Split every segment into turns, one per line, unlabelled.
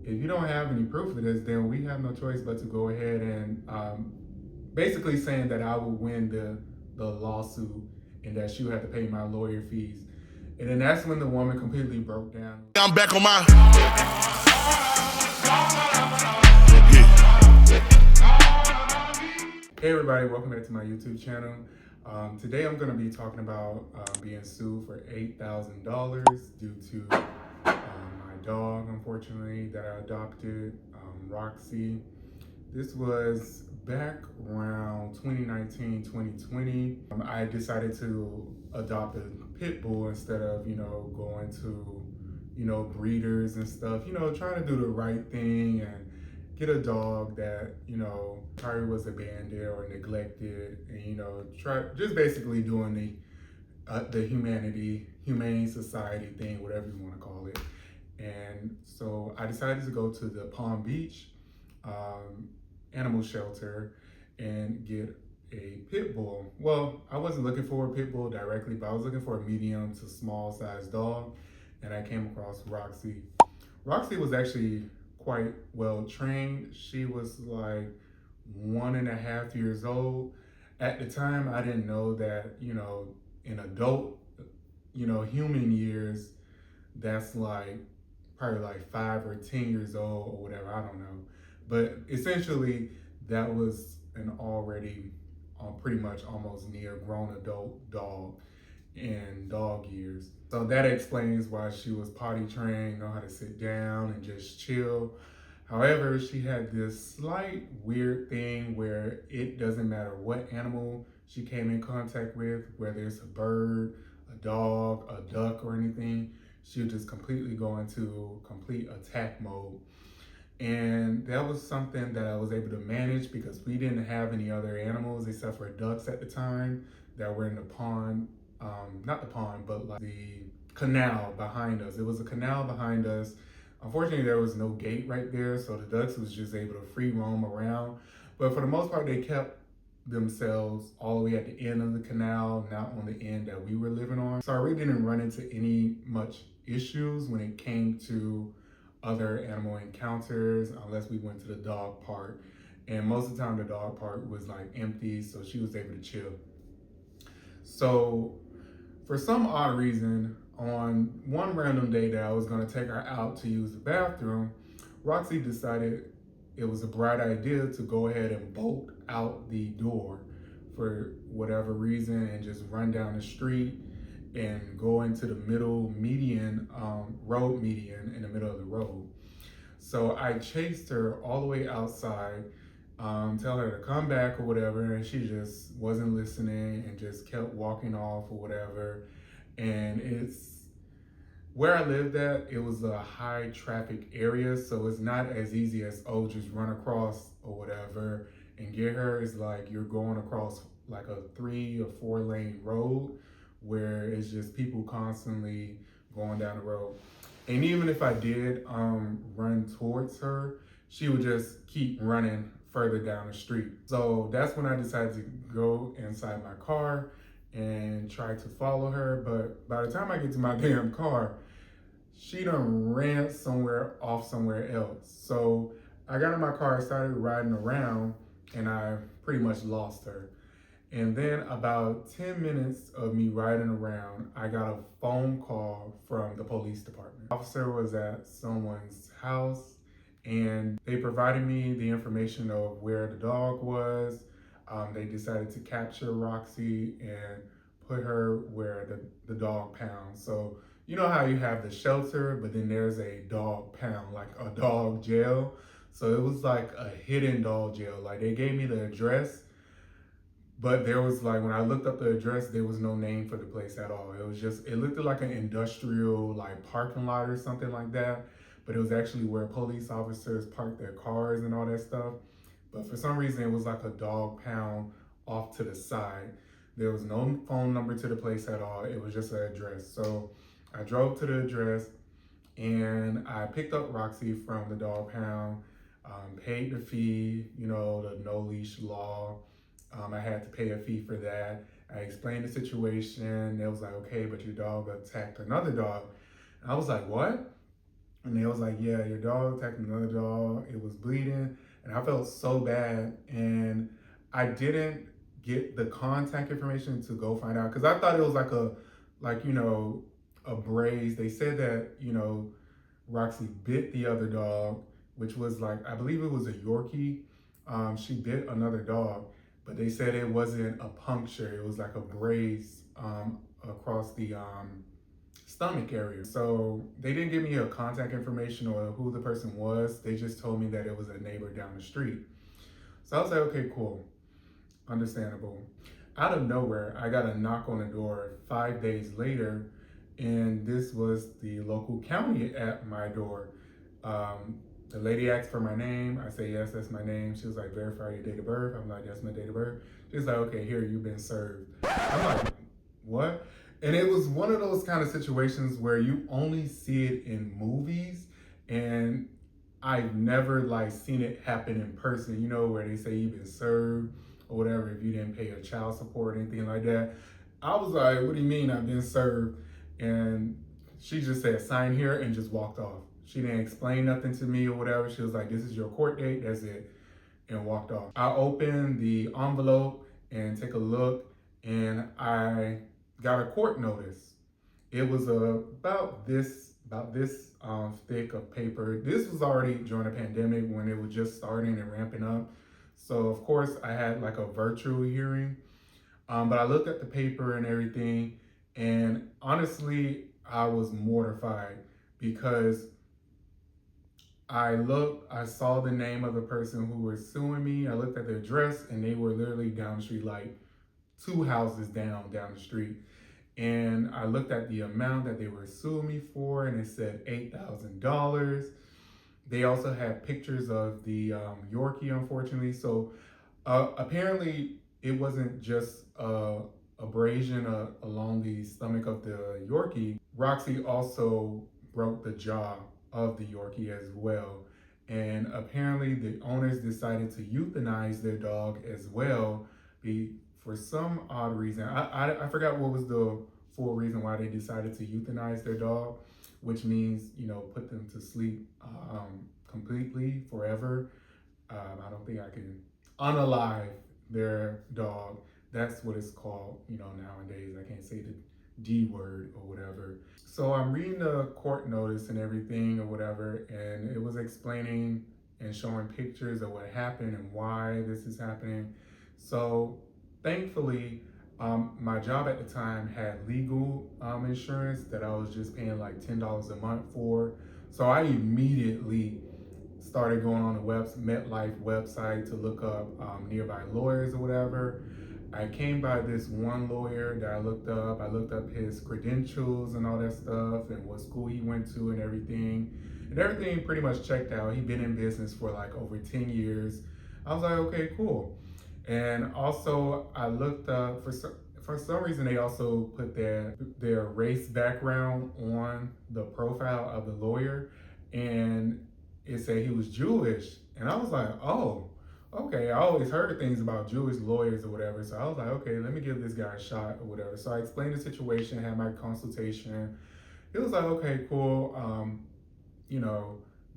if you don't have any proof of this, then we have no choice but to go ahead and basically saying that I will win the lawsuit and that she would have to pay my lawyer fees. And then that's when the woman completely broke down.
I'm back on my.
Hey everybody, welcome back to my YouTube channel. Today I'm going to be talking about being sued for $8,000 due to my dog, unfortunately, that I adopted, Roxy. This was back around 2019, 2020. I decided to adopt a pit bull instead of, going to, breeders and stuff, trying to do the right thing and get a dog that, probably was abandoned or neglected and, try just basically doing the humane society thing, whatever you want to call it. And so I decided to go to the Palm Beach animal shelter and get a pit bull. Well, I wasn't looking for a pit bull directly, but I was looking for a medium to small size dog, and I came across Roxy. Roxy was actually quite well trained. She was like 1.5 years old. At the time, I didn't know that, in adult, human years, that's like probably like 5 or 10 years old or whatever, I don't know. But essentially, that was an already pretty much almost near grown adult dog in dog years. So that explains why she was potty trained, know how to sit down and just chill. However, she had this slight weird thing where it doesn't matter what animal she came in contact with, whether it's a bird, a dog, a duck, or anything, she would just completely go into complete attack mode. And that was something that I was able to manage because we didn't have any other animals except for ducks at the time that were in the pond, not the pond, but like the canal behind us. It was a canal behind us. Unfortunately, there was no gate right there, so the ducks was just able to free roam around. But for the most part, they kept themselves all the way at the end of the canal, not on the end that we were living on. So I really didn't run into any much issues when it came to other animal encounters unless we went to the dog park. And most of the time the dog park was like empty, so she was able to chill. So for some odd reason, on one random day that I was gonna take her out to use the bathroom, Roxy decided it was a bright idea to go ahead and bolt out the door for whatever reason and just run down the street and go into the road median in the middle of the road. So I chased her all the way outside, tell her to come back or whatever, and she just wasn't listening and just kept walking off or whatever. And it's where I lived at, it was a high traffic area, so it's not as easy as, oh, just run across or whatever and get her. It's like you're going across like a 3 or 4 lane road where it's just people constantly going down the road. And even if I did run towards her, she would just keep running further down the street. So that's when I decided to go inside my car and try to follow her. But by the time I get to my damn car, she done ran off somewhere else. So I got in my car, started riding around, and I pretty much lost her. And then about 10 minutes of me riding around, I got a phone call from the police department. The officer was at someone's house and they provided me the information of where the dog was. They decided to capture Roxy and put her where the dog pound. So you know how you have the shelter, but then there's a dog pound, like a dog jail. So it was like a hidden dog jail. Like they gave me the address, but there was like, when I looked up the address, there was no name for the place at all. It was just, it looked like an industrial like parking lot or something like that. But it was actually where police officers parked their cars and all that stuff. But for some reason, it was like a dog pound off to the side. There was no phone number to the place at all. It was just an address. So I drove to the address and I picked up Roxy from the dog pound, paid the fee, the no leash law. I had to pay a fee for that. I explained the situation. It was like, okay, but your dog attacked another dog. And I was like, what? And they was like, yeah, your dog attacked another dog. It was bleeding. And I felt so bad. And I didn't get the contact information to go find out because I thought it was like, a braise. They said that, Roxy bit the other dog, which was like, I believe it was a Yorkie. She bit another dog, but they said it wasn't a puncture. It was like a braise across the stomach area. So they didn't give me a contact information or who the person was. They just told me that it was a neighbor down the street. So I was like, okay, cool, understandable. Out of nowhere, I got a knock on the door 5 days later, and this was the local county at my door. The lady asked for my name. I say, yes, that's my name. She was like, verify your date of birth. I'm like, that's my date of birth. She's like, okay, here, you've been served. I'm like, what? And it was one of those kind of situations where you only see it in movies, and I've never like seen it happen in person, where they say you've been served or whatever if you didn't pay your child support or anything like that. I was like, what do you mean I've been served? And she just said, sign here, and just walked off. She didn't explain nothing to me or whatever. She was like, this is your court date, that's it, and walked off. I opened the envelope and take a look, and I got a court notice. It was about this thick of paper. This was already during the pandemic when it was just starting and ramping up. So of course I had like a virtual hearing, but I looked at the paper and everything, and honestly, I was mortified because I saw the name of the person who was suing me. I looked at the address, and they were literally down the street, like two houses down the street. And I looked at the amount that they were suing me for, and it said $8,000. They also had pictures of the Yorkie, unfortunately. So apparently, it wasn't just abrasion along the stomach of the Yorkie. Roxy also broke the jaw of the Yorkie as well. And apparently, the owners decided to euthanize their dog as well. For some odd reason, I forgot what was the full reason why they decided to euthanize their dog, which means, put them to sleep completely forever. I don't think I can unalive their dog. That's what it's called, nowadays. I can't say the D word or whatever. So I'm reading the court notice and everything or whatever, and it was explaining and showing pictures of what happened and why this is happening. So thankfully, my job at the time had legal insurance that I was just paying like $10 a month for. So I immediately started going on the MetLife website to look up nearby lawyers or whatever. I came by this one lawyer that I looked up. I looked up his credentials and all that stuff and what school he went to and everything. And everything pretty much checked out. He'd been in business for like over 10 years. I was like, okay, cool. And also I looked up, for some reason they also put their race background on the profile of the lawyer. And it said he was Jewish. And I was like, oh, okay. I always heard things about Jewish lawyers or whatever. So I was like, okay, let me give this guy a shot or whatever. So I explained the situation, had my consultation. He was like, okay, cool.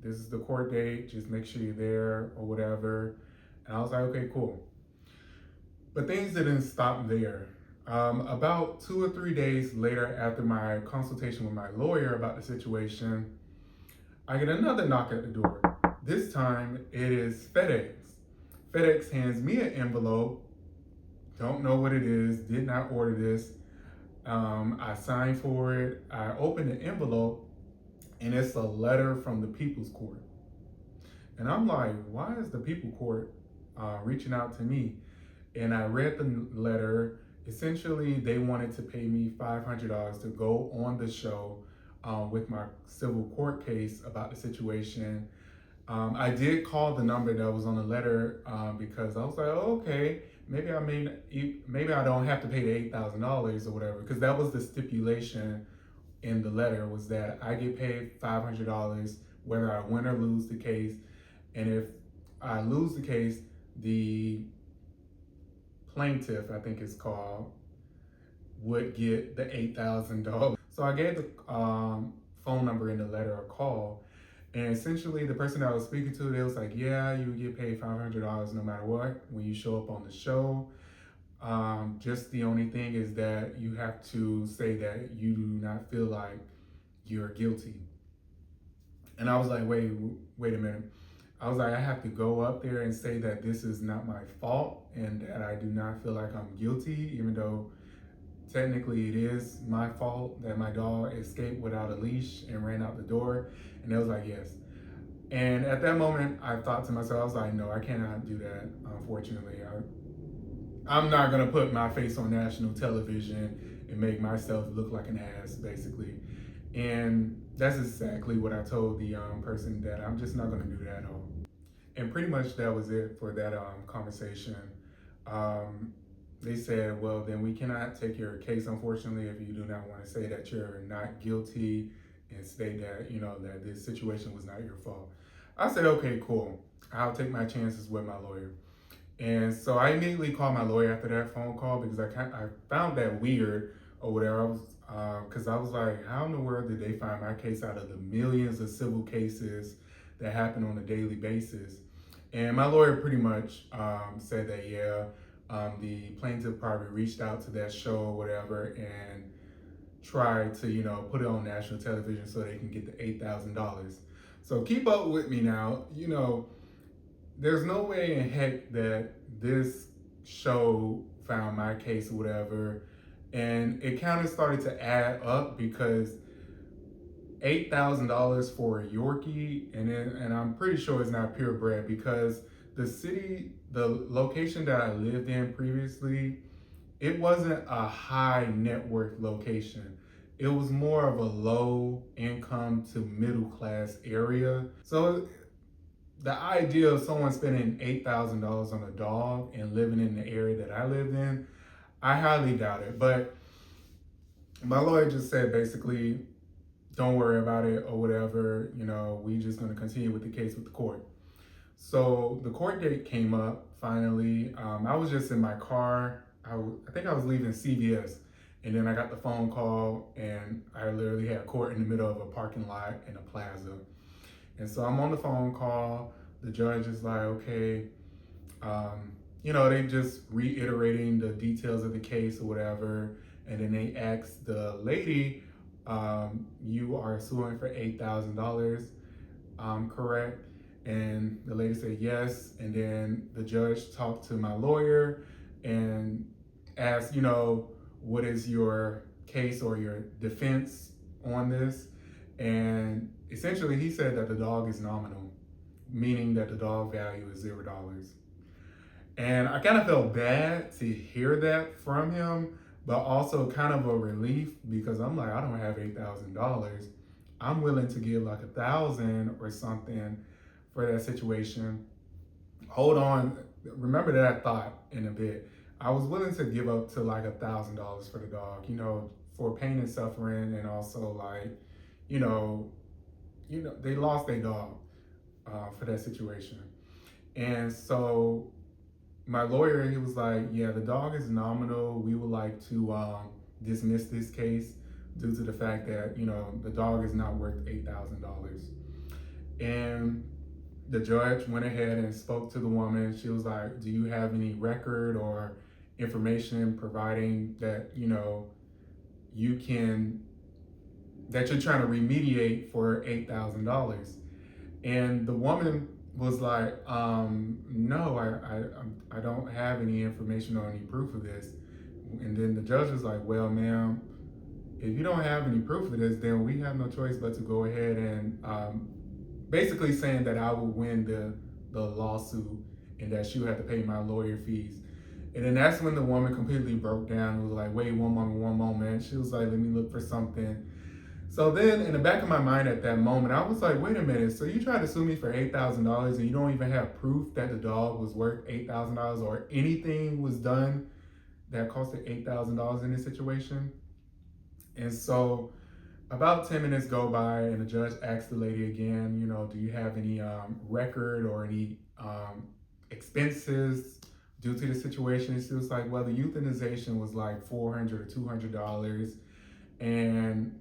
This is the court date. Just make sure you're there or whatever. And I was like, okay, cool. But things didn't stop there. About 2 or 3 days later, after my consultation with my lawyer about the situation, I get another knock at the door. This time it is FedEx. FedEx hands me an envelope. Don't know what it is. Did not order this. I signed for it. I opened the envelope, and it's a letter from the People's Court. And I'm like, why is the People Court reaching out to me? And I read the letter. Essentially, they wanted to pay me $500 to go on the show with my civil court case about the situation. I did call the number that was on the letter because I was like, oh, okay, maybe I don't have to pay the $8,000 or whatever, because that was the stipulation in the letter, was that I get paid $500 whether I win or lose the case, and if I lose the case, the plaintiff, I think it's called, would get the $8,000. So I gave the phone number in the letter a call, And essentially, the person that I was speaking to, they was like, yeah, you would get paid $500 no matter what when you show up on the show. Just the only thing is that you have to say that you do not feel like you're guilty. And I was like, wait a minute. I was like, I have to go up there and say that this is not my fault and that I do not feel like I'm guilty, even though technically it is my fault that my dog escaped without a leash and ran out the door. And they was like, yes. And at that moment, I thought to myself, I was like, no, I cannot do that, unfortunately. I'm not going to put my face on national television and make myself look like an ass, basically. And that's exactly what I told the person, that I'm just not going to do that at all. And pretty much that was it for that conversation. Um, they said, well, then we cannot take your case, unfortunately, if you do not want to say that you're not guilty and state that, that this situation was not your fault. I said, okay, cool. I'll take my chances with my lawyer. And so I immediately called my lawyer after that phone call because I found that weird or whatever. I was because I was like, how in the world did they find my case out of the millions of civil cases that happen on a daily basis? And my lawyer pretty much said that yeah, the plaintiff probably reached out to that show or whatever and tried to put it on national television so they can get the $8,000. So keep up with me now. There's no way in heck that this show found my case or whatever. And it kind of started to add up because $8,000 for a Yorkie, and I'm pretty sure it's not purebred because the location that I lived in previously, it wasn't a high net worth location. It was more of a low income to middle class area. So the idea of someone spending $8,000 on a dog and living in the area that I lived in, I highly doubt it. But my lawyer just said basically, don't worry about it or whatever. We just going to continue with the case with the court. So the court date came up finally. I was just in my car. I think I was leaving CVS. And then I got the phone call and I literally had court in the middle of a parking lot in a plaza. And so I'm on the phone call. The judge is like, okay, they just reiterating the details of the case or whatever. And then they asked the lady, you are suing for $8,000, correct? And the lady said yes. And then the judge talked to my lawyer and asked, what is your case or your defense on this? And essentially he said that the dog is nominal, meaning that the dog value is $0. And I kind of felt bad to hear that from him, but also kind of a relief because I'm like, I don't have $8,000. I'm willing to give like 1,000 or something for that situation. Hold on, remember that thought in a bit. I was willing to give up to like $1,000 for the dog, for pain and suffering, and also like, you know, they lost their dog for that situation. And so my lawyer, he was like, yeah, the dog is nominal. We would like to dismiss this case due to the fact that, the dog is not worth $8,000. And the judge went ahead and spoke to the woman. She was like, do you have any record or information providing that, you can, that you're trying to remediate for $8,000? And the woman was like, no, I don't have any information or any proof of this. And then the judge was like, well, ma'am, if you don't have any proof of this, then we have no choice but to go ahead and basically saying that I will win the lawsuit and that she would have to pay my lawyer fees. And then that's when the woman completely broke down and was like, wait, one moment. She was like, let me look for something. So then in the back of my mind at that moment, I was like, wait a minute. So you tried to sue me for $8,000 and you don't even have proof that the dog was worth $8,000 or anything was done that costed $8,000 in this situation? And so about 10 minutes go by and the judge asked the lady again, do you have any record or any expenses due to the situation? And she was like, well, the euthanization was like $400 or $200. And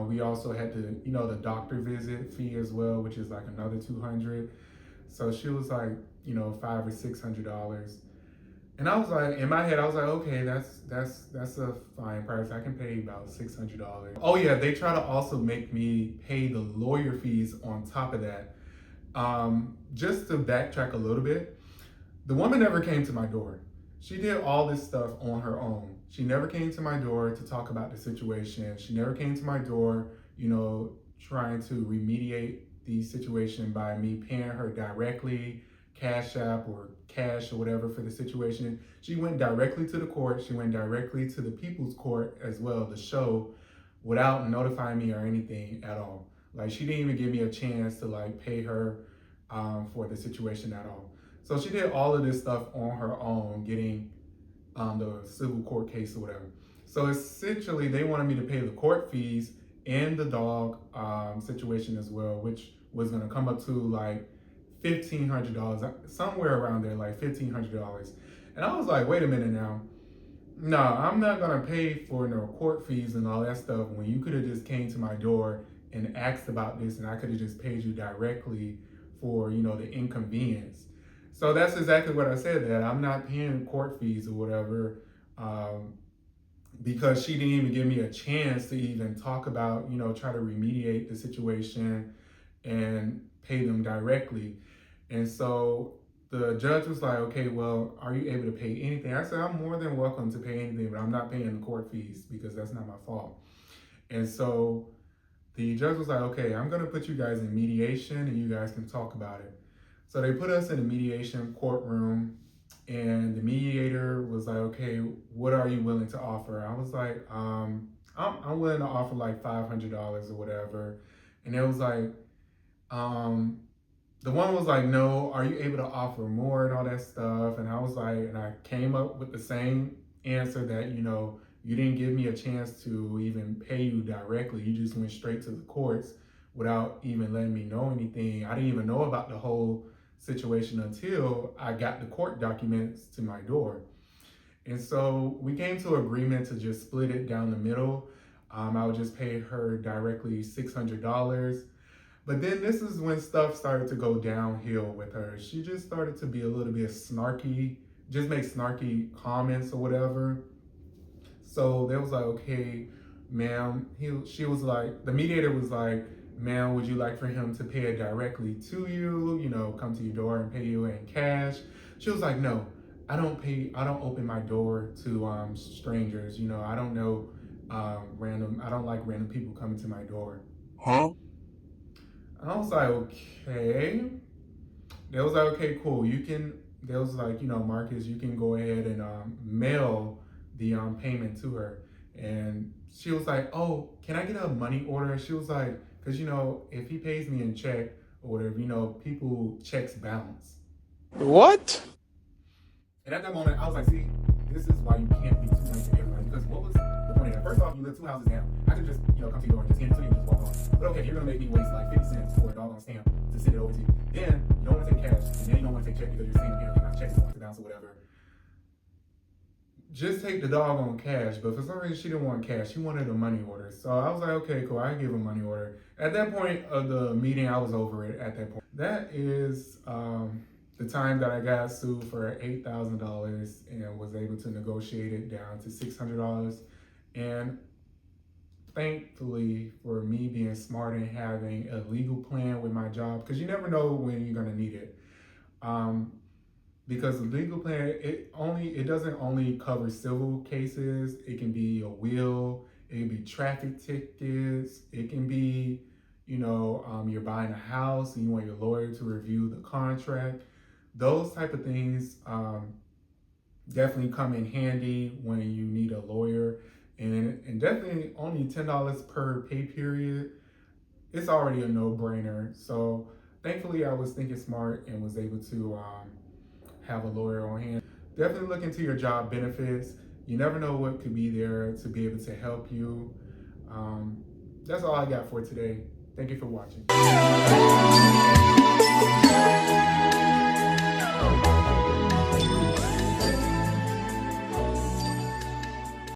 We also had to, the doctor visit fee as well, which is like another 200. So she was like, $500 or $600. And I was like, in my head, I was like, okay, that's a fine price. I can pay about $600. Oh yeah, they try to also make me pay the lawyer fees on top of that. Just to backtrack a little bit, the woman never came to my door. She did all this stuff on her own. She never came to my door to talk about the situation. She never came to my door, trying to remediate the situation by me paying her directly, Cash App or cash or whatever for the situation. She went directly to the court. She went directly to the people's court as well, the show, without notifying me or anything at all. Like she didn't even give me a chance to like pay her for the situation at all. So she did all of this stuff on her own, getting the civil court case or whatever. So essentially, they wanted me to pay the court fees and the dog situation as well, which was going to come up to like $1,500, somewhere around there, like $1,500. And I was like, wait a minute now. No, I'm not gonna pay for no court fees and all that stuff when you could have just came to my door and asked about this, and I could have just paid you directly for the inconvenience. So that's exactly what I said, that I'm not paying court fees or whatever, because she didn't even give me a chance to even talk about, try to remediate the situation and pay them directly. And so the judge was like, okay, well, are you able to pay anything? I said, I'm more than welcome to pay anything, but I'm not paying the court fees because that's not my fault. And so the judge was like, okay, I'm going to put you guys in mediation and you guys can talk about it. So they put us in a mediation courtroom, and the mediator was like, okay, what are you willing to offer? I was like, I'm willing to offer like $500 or whatever. And it was like, the one was like, no, are you able to offer more and all that stuff? And I was like, and I came up with the same answer that, you didn't give me a chance to even pay you directly. You just went straight to the courts without even letting me know anything. I didn't even know about the whole situation until I got the court documents to my door. And so we came to an agreement to just split it down the middle. I would just pay her directly $600. But then this is when stuff started to go downhill with her. She just started to be a little bit snarky, just make snarky comments or whatever. So they was like, okay, ma'am. She was like, the mediator was like, ma'am, would you like for him to pay it directly to you? Come to your door and pay you in cash? She was like, no, I don't open my door to strangers. I don't know I don't like random people coming to my door.
Huh?
And I was like, okay. They was like, okay, cool. They was like, Marcus, you can go ahead and mail the payment to her. And she was like, oh, can I get a money order? She was like, because, if he pays me in check or whatever, people checks bounce.
What?
And at that moment, I was like, see, this is why you can't be too nice to everybody. Because what was the point of that? First off, you live 2 houses down. I could just, come to your door and just hand it to you and just walk off. But okay, you're going to make me waste like 50 cents for a doggone stamp to send it over to you. Then you don't want to take cash, and then you don't want to take check because you're saying apparently my check's going to bounce or whatever. Just take the doggone cash. But for some reason, she didn't want cash. She wanted a money order. So I was like, okay, cool. I give a money order. At that point of the meeting, I was over it at that point. That is the time that I got sued for $8,000 and was able to negotiate it down to $600. And thankfully, for me being smart and having a legal plan with my job, because you never know when you're going to need it. Because the legal plan, it doesn't only cover civil cases. It can be a will, it can be traffic tickets, it can be, you're buying a house and you want your lawyer to review the contract. Those type of things definitely come in handy when you need a lawyer, and definitely only $10 per pay period. It's already a no-brainer. So thankfully, I was thinking smart and was able to have a lawyer on hand. Definitely look into your job benefits. You never know what could be there to be able to help you. That's all I got for today. Thank you for watching.